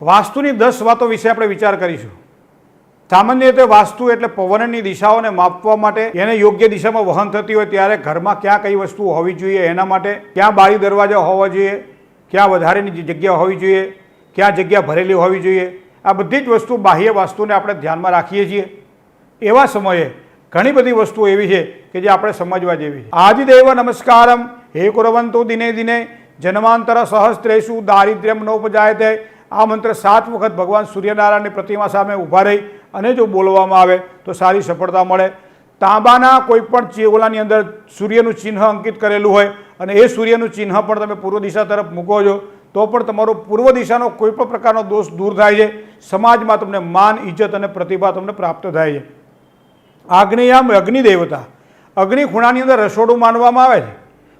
વાસ્તુની 10 વાતો વિશે આપણે વિચાર કરીશું। સામાન્ય રીતે વાસ્તુ એટલે પવનની દિશાઓને માપવા માટે એને યોગ્ય દિશામાં વહન થતી હોય ત્યારે ઘરમાં ક્યાં કઈ વસ્તુ હોવી જોઈએ, એના માટે ક્યાં બારી દરવાજા હોવા જોઈએ, ક્યાં વધારેની જગ્યા હોવી જોઈએ, ક્યાં જગ્યા ભરેલી હોવી જોઈએ, આ બધી જ વસ્તુ બાહ્ય વાસ્તુને આપણે ધ્યાનમાં રાખીએ છીએ। એવા સમયે ઘણી બધી વસ્તુઓ એવી છે કે જે આપણે સમજવા જેવી છે। આદિદેવ નમસ્કારમ હે કુર્વંતુ દિને દિને જન્માંતર સહસ્ત્રેષુ દારિદ્ર્યમ નોપજાયતે। આ મંત્ર 7 વખત ભગવાન સૂર્યનારાયણની પ્રતિમા સામે ઊભા રહી અને જો બોલવામાં આવે તો સારી સફળતા મળે। તાંબાના કોઈ પણ ચેવલાની અંદર સૂર્યનું ચિહ્ન અંકિત કરેલું હોય અને એ સૂર્યનું ચિહ્ન પણ તમે પૂર્વ દિશા તરફ મૂકો છો તો પણ તમારો પૂર્વ દિશાનો કોઈ પણ પ્રકારનો દોષ દૂર થાય છે। સમાજમાં તમને માન, ઇજ્જત અને પ્રતિભા તમને પ્રાપ્ત થાય છે। આગ્નેયામ અગ્નિ દેવતા, અગ્નિ ખૂણાની અંદર રસોડું માનવામાં આવે છે,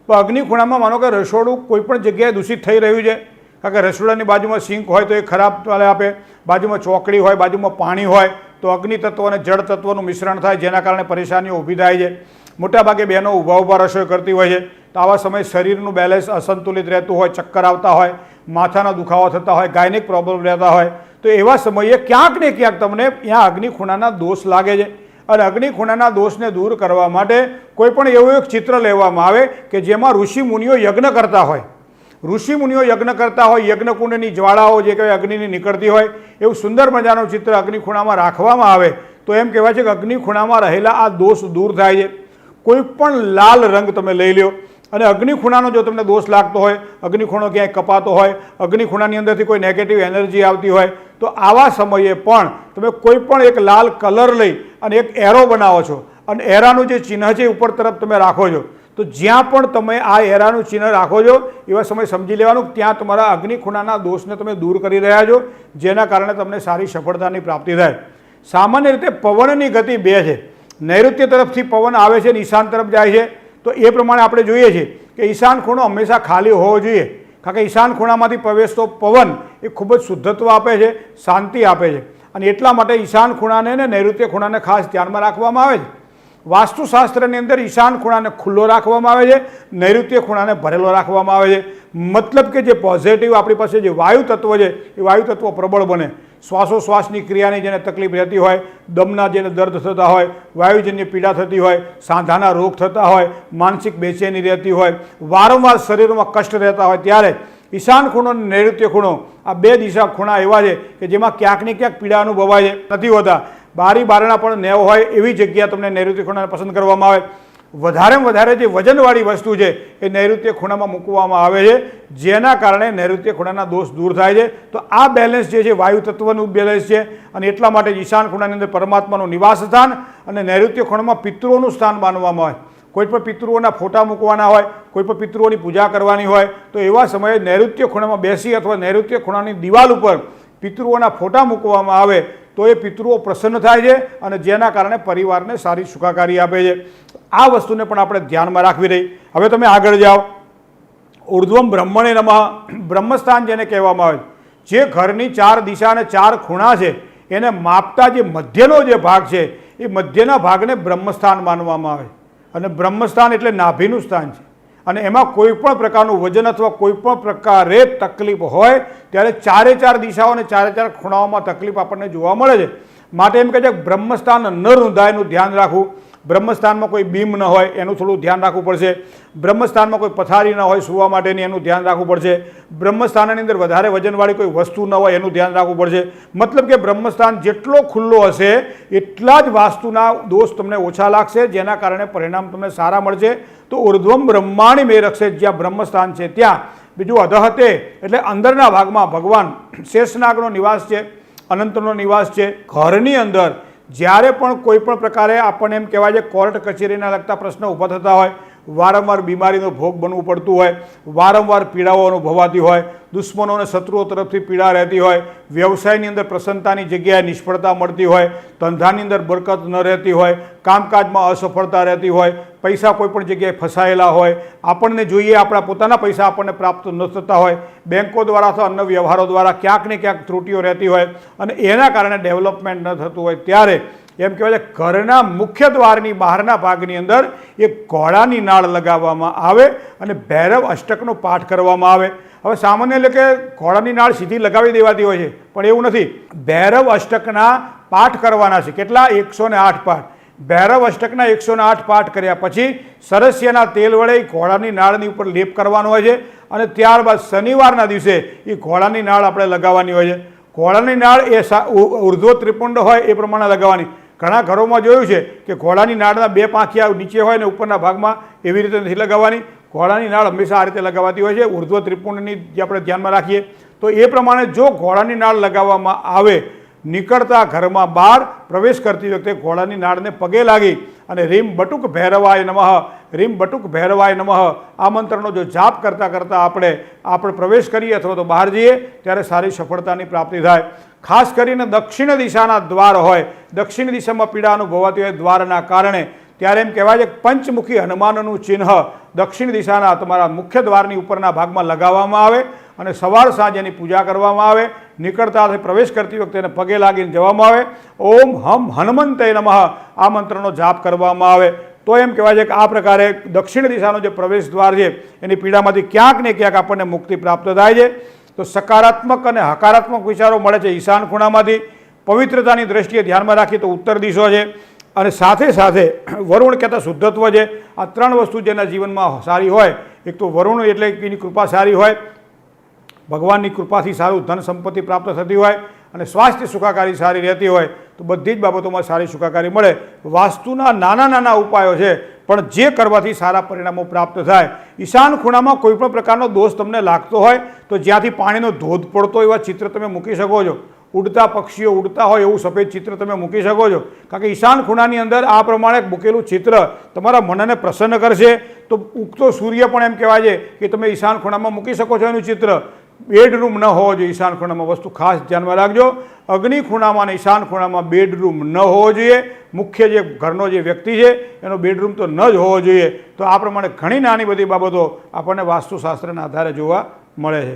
તો અગ્નિ ખૂણામાં માનો કે રસોડું કોઈ પણ જગ્યાએ દૂષિત થઈ રહ્યું છે, કારણ કે રસોડાની બાજુમાં સિંક હોય તો એ ખરાબ આપે, બાજુમાં ચોકડી હોય, બાજુમાં પાણી હોય તો અગ્નિ તત્વ અને જળ તત્વનું મિશ્રણ થાય, જેના કારણે પરેશાનીઓ ઊભી થાય છે। મોટાભાગે બહેનો ઊભા ઊભા રસોઈ કરતી હોય છે, તો આવા સમયે શરીરનું બેલેન્સ અસંતુલિત રહેતું હોય, ચક્કર આવતા હોય, માથાના દુખાવા થતા હોય, ગાયનિક પ્રોબ્લેમ રહેતા હોય, તો એવા સમયે ક્યાંક ને ક્યાંક તમને ત્યાં અગ્નિ ખૂણાના દોષ લાગે છે। અને અગ્નિ ખૂણાના દોષને દૂર કરવા માટે કોઈ પણ એવું એક ચિત્ર લેવામાં આવે કે જેમાં ઋષિ મુનિઓ યજ્ઞ કરતા હોય, ઋષિ મુનિઓ યજ્ઞ કરતા હોય, યજ્ઞકુંડની જ્વાળાઓ જે કહેવાય અગ્નિની નીકળતી હોય, એવું સુંદર મજાનું ચિત્ર અગ્નિ ખૂણામાં રાખવામાં આવે તો એમ કહેવાય છે કે અગ્નિ ખૂણામાં રહેલા આ દોષ દૂર થાય છે। કોઈ પણ લાલ રંગ તમે લઈ લો અને અગ્નિ ખૂણાનો જો તમને દોષ લાગતો હોય, અગ્નિ ખૂણો ક્યાંય કપાતો હોય, અગ્નિ ખૂણાની અંદરથી કોઈ નેગેટિવ એનર્જી આવતી હોય, તો આવા સમયે પણ તમે કોઈ પણ એક લાલ કલર લઈ અને એક એરો બનાવો છો અને એરાનું જે ચિહ્ન છે ઉપર તરફ તમે રાખો છો, તો જ્યાં પણ તમે આ એરાનું ચિહ્ન રાખો છો એવા સમય સમજી લેવાનું ત્યાં તમારા અગ્નિ ખૂણાના દોષને તમે દૂર કરી રહ્યા છો, જેના કારણે તમને સારી સફળતાની પ્રાપ્તિ થાય। સામાન્ય રીતે પવનની ગતિ 2 છે, નૈઋત્ય તરફથી પવન આવે છે અને ઈશાન તરફ જાય છે, તો એ પ્રમાણે આપણે જોઈએ છીએ કે ઈશાન ખૂણો હંમેશા ખાલી હોવો જોઈએ, કારણ કે ઈશાન ખૂણામાંથી પ્રવેશતો પવન એ ખૂબ જ શુદ્ધત્વ આપે છે, શાંતિ આપે છે, અને એટલા માટે ઈશાન ખૂણાને ને નૈઋત્ય ખૂણાને ખાસ ધ્યાનમાં રાખવામાં આવે છે। વાસ્તુશાસ્ત્રની અંદર ઈશાન ખૂણાને ખુલ્લો રાખવામાં આવે છે, નૈઋત્ય ખૂણાને ભરેલો રાખવામાં આવે છે। મતલબ કે જે પોઝિટિવ આપણી પાસે જે વાયુ તત્વ છે એ વાયુ તત્વ પ્રબળ બને। શ્વાસોશ્વાસની ક્રિયાની જેને તકલીફ રહેતી હોય, દમના જેને દર્દ થતા હોય, વાયુજન્ય પીડા થતી હોય, સાંધાના રોગ થતા હોય, માનસિક બેચેની રહેતી હોય, વારંવાર શરીરમાં કષ્ટ રહેતા હોય, ત્યારે ઈશાન ખૂણો અને નૈઋત્ય ખૂણો આ 2 દિશા ખૂણા એવા છે કે જેમાં ક્યાંક ને ક્યાંક પીડા અનુભવાય છે, નથી હોતા। બારી બારણા પણ નેવ હોય એવી જગ્યા તમને નૈઋત્ય ખૂણાને પસંદ કરવામાં આવે। વધારેમાં વધારે જે વજનવાળી વસ્તુ છે એ નૈઋત્ય ખૂણામાં મૂકવામાં આવે છે, જેના કારણે નૈઋત્ય ખૂણાના દોષ દૂર થાય છે। તો આ બેલેન્સ જે છે વાયુ તત્વનું બેલેન્સ છે, અને એટલા માટે ઈશાન ખૂણાની અંદર પરમાત્માનું નિવાસ સ્થાન અને નૈઋત્ય ખૂણામાં પિતૃઓનું સ્થાન માનવામાં આવે। કોઈ પણ પિતૃઓના ફોટા મૂકવાના હોય, કોઈ પણ પિતૃઓની પૂજા કરવાની હોય તો એવા સમયે નૈઋત્ય ખૂણામાં બેસી અથવા નૈઋત્ય ખૂણાની દિવાલ ઉપર પિતૃઓના ફોટા મૂકવામાં આવે તો એ પિતૃઓ પ્રસન્ન થાય છે અને જેના કારણે પરિવારને સારી સુખાકારી આપે છે। આ વસ્તુને પણ આપણે ધ્યાનમાં રાખવી રહી। હવે તમે આગળ જાઓ। ઉર્ધ્વમ બ્રહ્મણે નમઃ, બ્રહ્મસ્થાન જેને કહેવામાં આવે છે, જે ઘરની 4 દિશા અને 4 ખૂણા છે એને માપતા જે મધ્યનો જે ભાગ છે એ મધ્યના ભાગને બ્રહ્મસ્થાન માનવામાં આવે, અને બ્રહ્મસ્થાન એટલે નાભીનું સ્થાન છે, અને એમાં કોઈ પણ પ્રકારનું વજન અથવા કોઈ પણ પ્રકારે તકલીફ હોય ત્યારે 4 દિશાઓ અને 4 ખૂણાઓમાં તકલીફ આપણને જોવા મળે છે। માટે એમ કહે છે બ્રહ્મસ્થાન ન રૂંધાય એનું ધ્યાન રાખવું। બ્રહ્મસ્થાનમાં કોઈ બીમ ન હોય એનું થોડું ધ્યાન રાખવું પડશે। બ્રહ્મસ્થાનમાં કોઈ પથારી ન હોય સુવા માટેની એનું ધ્યાન રાખવું પડશે। બ્રહ્મસ્થાનની અંદર વધારે વજનવાળી કોઈ વસ્તુ ન હોય એનું ધ્યાન રાખવું પડશે। મતલબ કે બ્રહ્મસ્થાન જેટલો ખુલ્લો હશે એટલા જ વાસ્તુના દોષ તમને ઓછા લાગશે, જેના કારણે પરિણામ તમને સારા મળશે। તો ઉર્ધ્વમ બ્રહ્માણી મેં રક્ષે, જ્યાં બ્રહ્મસ્થાન છે ત્યાં। બીજું અધહતે એટલે અંદરના ભાગમાં ભગવાન શેષનાગનો નિવાસ છે, અનંતનો નિવાસ છે। ઘરની અંદર જ્યારે પણ કોઈ પણ પ્રકારે આપણને એમ કહેવાય છે કોર્ટ કચેરીના લગતા પ્રશ્નો ઊભા થતા હોય, વારંવાર બીમારીનો ભોગ બનવું પડતું હોય, વારંવાર પીડાઓ અનુભવાતી હોય, દુશ્મનો અને શત્રુઓ તરફથી પીડા રહેતી હોય, વ્યવસાયની અંદર પ્રસન્નતાની જગ્યાએ નિષ્ફળતા મળતી હોય, ધંધાની અંદર બરકત ન રહેતી હોય, કામકાજમાં અસફળતા રહેતી હોય, પૈસા કોઈ પણ જગ્યાએ ફસાયેલા હોય, આપણને જોઈએ આપણા પોતાના પૈસા આપણને પ્રાપ્ત ન થતા હોય, બેંકો દ્વારા અથવા અન્ય વ્યવહારો દ્વારા ક્યાંક ને ક્યાંક ત્રુટીઓ રહેતી હોય અને એના કારણે ડેવલપમેન્ટ ન થતું હોય, ત્યારે એમ કહેવાય છે ઘરના મુખ્ય દ્વારની બહારના ભાગની અંદર એક ઘોડાની નાળ લગાવવામાં આવે અને ભૈરવ અષ્ટકનો પાઠ કરવામાં આવે। હવે સામાન્ય એટલે કે ઘોડાની નાળ સીધી લગાવી દેવાતી હોય છે, પણ એવું નથી. ભૈરવ અષ્ટકના પાઠ કરવાના છે. કેટલા? 108 પાઠ. ભૈરવ અષ્ટકના 108 પાઠ કર્યા પછી સરસ્યના તેલ વડે ઘોડાની નાળની ઉપર લેપ કરવાનો હોય છે અને ત્યારબાદ શનિવારના દિવસે એ ઘોડાની નાળ આપણે લગાવવાની હોય છે. ઘોડાની નાળ એ ઉર્ધ્વ ત્રિપુંડ હોય એ પ્રમાણે લગાવવાની. ઘણા ઘરોમાં જોયું છે કે ઘોડાની નાળના 2 પાંખિયા નીચે હોય ને ઉપરના ભાગમાં, એવી રીતે નથી લગાવવાની. ઘોડાની નાળ હંમેશા આ રીતે લગાવવાતી હોય છે, ઉર્ધ્વ ત્રિપુંડની જે આપણે ધ્યાનમાં રાખીએ તો. એ પ્રમાણે જો ઘોડાની નાળ લગાવવામાં આવે, નીકળતા ઘરમાં બહાર પ્રવેશ કરતી વખતે ઘોડાની નાળને પગે લાગી અને રીમ બટુક ભૈરવાય નમઃ, રીમ બટુક ભૈરવાય નમઃ આ મંત્રનો જો જાપ કરતાં કરતાં આપણે પ્રવેશ કરીએ અથવા તો બહાર જઈએ ત્યારે સારી સફળતાની પ્રાપ્તિ થાય. ખાસ કરીને દક્ષિણ દિશાના દ્વાર હોય, દક્ષિણ દિશામાં પીડા અનુભવાતી હોય દ્વારના કારણે, ત્યારે એમ કહેવાય છે કે પંચમુખી હનુમાનનું ચિહ્ન દક્ષિણ દિશાના તમારા મુખ્ય દ્વારની ઉપરના ભાગમાં લગાવવામાં આવે અને સવાર સાંજ એની પૂજા કરવામાં આવે. નીકળતા પ્રવેશ કરતી વખતે એને પગે લાગીને જવામાં આવે. ઓમ હમ હનુમંતે નમઃ આ મંત્રનો જાપ કરવામાં આવે તો એમ કહેવાય છે કે આ પ્રકારે દક્ષિણ દિશાનો જે પ્રવેશ દ્વાર છે એની પીડામાંથી ક્યાંક ને ક્યાંક આપણને મુક્તિ પ્રાપ્ત થાય છે. તો સકારાત્મક અને હકારાત્મક વિચારો મળે છે ઈશાન ખૂણામાંથી. પવિત્રતાની દ્રષ્ટિએ ધ્યાનમાં રાખીએ તો ઉત્તર દિશો છે અને સાથે સાથે વરુણ કહેતા શુદ્ધત્વ છે. આ 3 વસ્તુ જેના જીવનમાં સારી હોય, એક તો વરુણ એટલે એની કૃપા સારી હોય, ભગવાનની કૃપાથી સારું ધન સંપત્તિ પ્રાપ્ત થતી હોય અને સ્વાસ્થ્ય સુખાકારી સારી રહેતી હોય તો બધી જ બાબતોમાં સારી સુખાકારી મળે. વાસ્તુના નાના નાના ઉપાયો છે પણ જે કરવાથી સારા પરિણામો પ્રાપ્ત થાય. ઈશાન ખૂણામાં કોઈ પણ પ્રકારનો દોષ તમને લાગતો હોય તો જ્યાંથી પાણીનો ધોધ પડતો એવા ચિત્ર તમે મૂકી શકો છો. ઉડતા પક્ષીઓ ઉડતા હોય એવું સફેદ ચિત્ર તમે મૂકી શકો છો. કારણ કે ઈશાન ખૂણાની અંદર આ પ્રમાણે મૂકેલું ચિત્ર તમારા મનને પ્રસન્ન કરશે. તો ઉગતો સૂર્ય પણ એમ કહેવાય છે કે તમે ઈશાન ખૂણામાં મૂકી શકો છો એનું ચિત્ર. બેડરૂમ ન હોવો જોઈએ ઈશાન ખૂણામાં, વસ્તુ ખાસ ધ્યાનમાં રાખજો. અગ્નિ ખૂણામાં અને ઈશાન ખૂણામાં બેડરૂમ ન હોવો જોઈએ. મુખ્ય જે ઘરનો જે વ્યક્તિ છે એનો બેડરૂમ તો ન જ હોવો જોઈએ. તો આ પ્રમાણે ઘણી નાની બધી બાબતો આપણને વાસ્તુશાસ્ત્રના આધારે જોવા મળે છે.